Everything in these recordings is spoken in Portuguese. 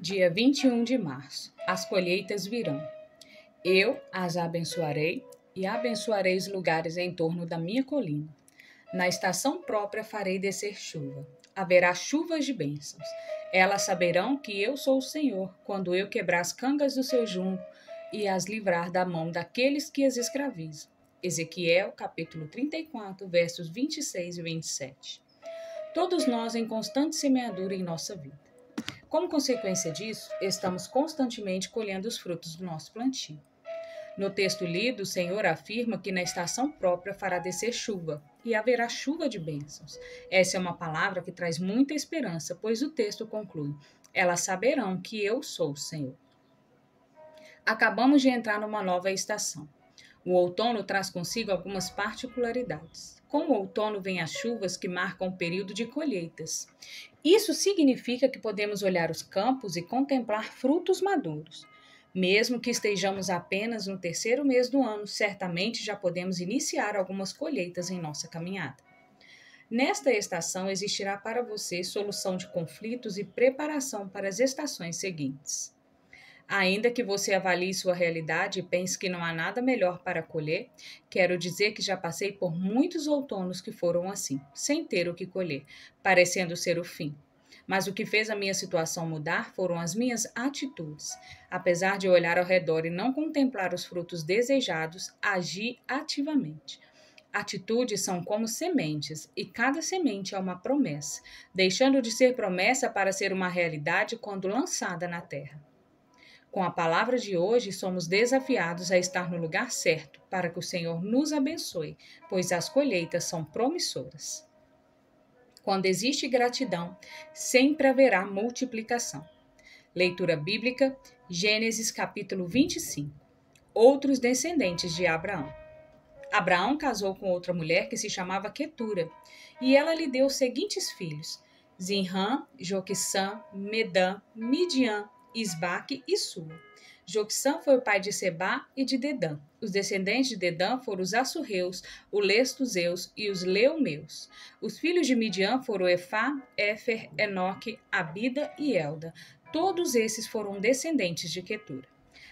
Dia 21 de março. As colheitas virão. Eu as abençoarei e abençoarei os lugares em torno da minha colina. Na estação própria farei descer chuva. Haverá chuvas de bênçãos. Elas saberão que eu sou o Senhor, quando eu quebrar as cangas do seu junco e as livrar da mão daqueles que as escravizam. Ezequiel, capítulo 34, versos 26 e 27. Todos nós em constante semeadura em nossa vida. Como consequência disso, estamos constantemente colhendo os frutos do nosso plantio. No texto lido, o Senhor afirma que na estação própria fará descer chuva, e haverá chuva de bênçãos. Essa é uma palavra que traz muita esperança, pois o texto conclui: elas saberão que eu sou o Senhor. Acabamos de entrar numa nova estação. O outono traz consigo algumas particularidades. Com o outono vêm as chuvas que marcam o período de colheitas. Isso significa que podemos olhar os campos e contemplar frutos maduros. Mesmo que estejamos apenas no terceiro mês do ano, certamente já podemos iniciar algumas colheitas em nossa caminhada. Nesta estação existirá para você solução de conflitos e preparação para as estações seguintes. Ainda que você avalie sua realidade e pense que não há nada melhor para colher, quero dizer que já passei por muitos outonos que foram assim, sem ter o que colher, parecendo ser o fim. Mas o que fez a minha situação mudar foram as minhas atitudes. Apesar de olhar ao redor e não contemplar os frutos desejados, agi ativamente. Atitudes são como sementes, e cada semente é uma promessa, deixando de ser promessa para ser uma realidade quando lançada na terra. Com a palavra de hoje, somos desafiados a estar no lugar certo para que o Senhor nos abençoe, pois as colheitas são promissoras. Quando existe gratidão, sempre haverá multiplicação. Leitura bíblica, Gênesis capítulo 25. Outros descendentes de Abraão. Abraão casou com outra mulher que se chamava Quetura, e ela lhe deu os seguintes filhos: Zinrã, Joquissã, Medã, Midian, Isbaque e Sua. Joquissã foi o pai de Sebá e de Dedã. Os descendentes de Dedã foram os Assurreus, os Lestuseus e os Leumeus. Os filhos de Midian foram Efá, Éfer, Enoque, Abida e Elda. Todos esses foram descendentes de Quetura.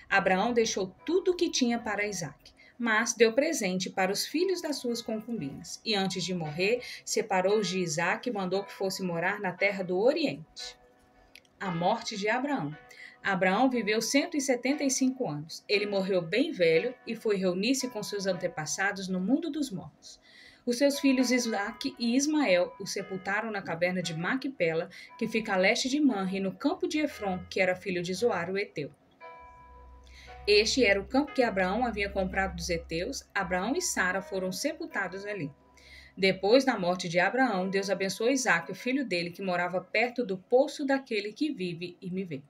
Abraão deixou tudo o que tinha para Isaque, mas deu presente para os filhos das suas concubinas. E antes de morrer, separou-os de Isaque e mandou que fosse morar na terra do Oriente. A morte de Abraão. Abraão viveu 175 anos. Ele morreu bem velho e foi reunir-se com seus antepassados no mundo dos mortos. Os seus filhos Isaque e Ismael o sepultaram na caverna de Maquipela, que fica a leste de Manre, no campo de Efron, que era filho de Zoar, o Eteu. Este era o campo que Abraão havia comprado dos heteus. Abraão e Sara foram sepultados ali. Depois da morte de Abraão, Deus abençoou Isaque, o filho dele, que morava perto do poço daquele que vive e me vê.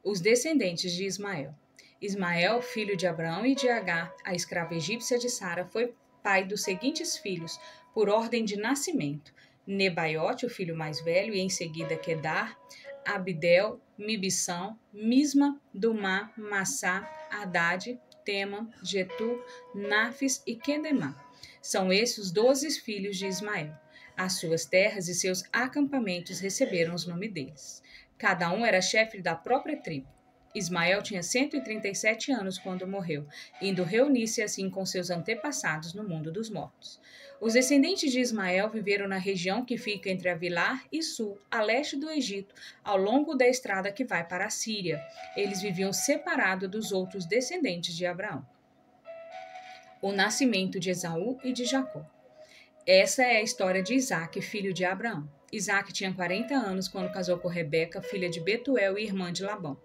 Os descendentes de Ismael. Ismael, filho de Abraão e de Agar, a escrava egípcia de Sara, foi pai dos seguintes filhos, por ordem de nascimento: Nebaiote, o filho mais velho, e em seguida Quedar, Abidel, Mibissão, Misma, Dumá, Massá, Haddad, Tema, Getur, Nafis e Quedemá. São esses os 12 filhos de Ismael. As suas terras e seus acampamentos receberam os nomes deles. Cada um era chefe da própria tribo. Ismael tinha 137 anos quando morreu, indo reunir-se assim com seus antepassados no mundo dos mortos. Os descendentes de Ismael viveram na região que fica entre Avilar e Sul, a leste do Egito, ao longo da estrada que vai para a Síria. Eles viviam separados dos outros descendentes de Abraão. O nascimento de Esaú e de Jacó. Essa é a história de Isaque, filho de Abraão. Isaque tinha 40 anos quando casou com Rebeca, filha de Betuel e irmã de Labão.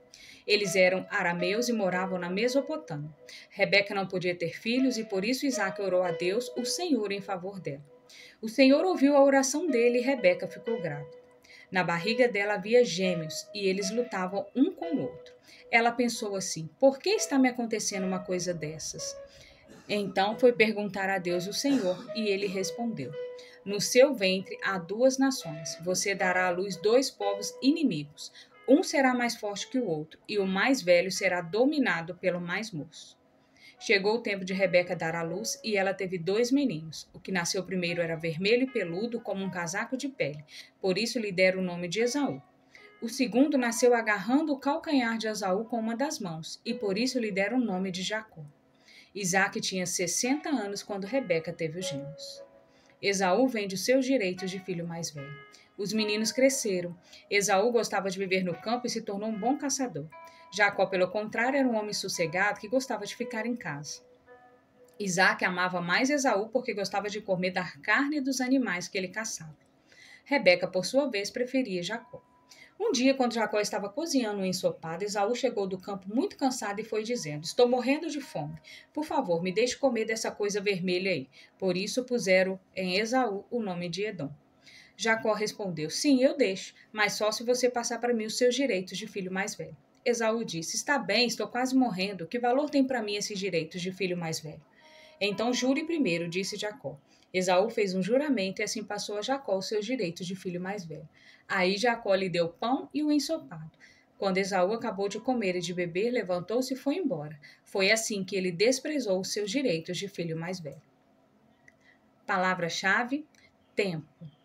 Eles eram arameus e moravam na Mesopotâmia. Rebeca não podia ter filhos e por isso Isaque orou a Deus, o Senhor, em favor dela. O Senhor ouviu a oração dele e Rebeca ficou grávida. Na barriga dela havia gêmeos e eles lutavam um com o outro. Ela pensou assim: por que está me acontecendo uma coisa dessas? Então foi perguntar a Deus, o Senhor, e ele respondeu: no seu ventre há 2 nações. Você dará à luz 2 povos inimigos. Um será mais forte que o outro, e o mais velho será dominado pelo mais moço. Chegou o tempo de Rebeca dar à luz, e ela teve 2 meninos. O que nasceu primeiro era vermelho e peludo, como um casaco de pele. Por isso lhe deram o nome de Esaú. O segundo nasceu agarrando o calcanhar de Esaú com uma das mãos, e por isso lhe deram o nome de Jacó. Isaque tinha 60 anos quando Rebeca teve os gêmeos. Esaú vende os seus direitos de filho mais velho. Os meninos cresceram. Esaú gostava de viver no campo e se tornou um bom caçador. Jacó, pelo contrário, era um homem sossegado que gostava de ficar em casa. Isaque amava mais Esaú porque gostava de comer da carne dos animais que ele caçava. Rebeca, por sua vez, preferia Jacó. Um dia, quando Jacó estava cozinhando um ensopado, Esaú chegou do campo muito cansado e foi dizendo: Estou morrendo de fome. Por favor, me deixe comer dessa coisa vermelha aí. Por isso puseram em Esaú o nome de Edom. Jacó respondeu: Sim, eu deixo, mas só se você passar para mim os seus direitos de filho mais velho. Esaú disse: Está bem, estou quase morrendo. Que valor tem para mim esses direitos de filho mais velho? Então jure primeiro, disse Jacó. Esaú fez um juramento e assim passou a Jacó os seus direitos de filho mais velho. Aí Jacó lhe deu pão e o ensopado. Quando Esaú acabou de comer e de beber, levantou-se e foi embora. Foi assim que ele desprezou os seus direitos de filho mais velho. Palavra-chave: tempo.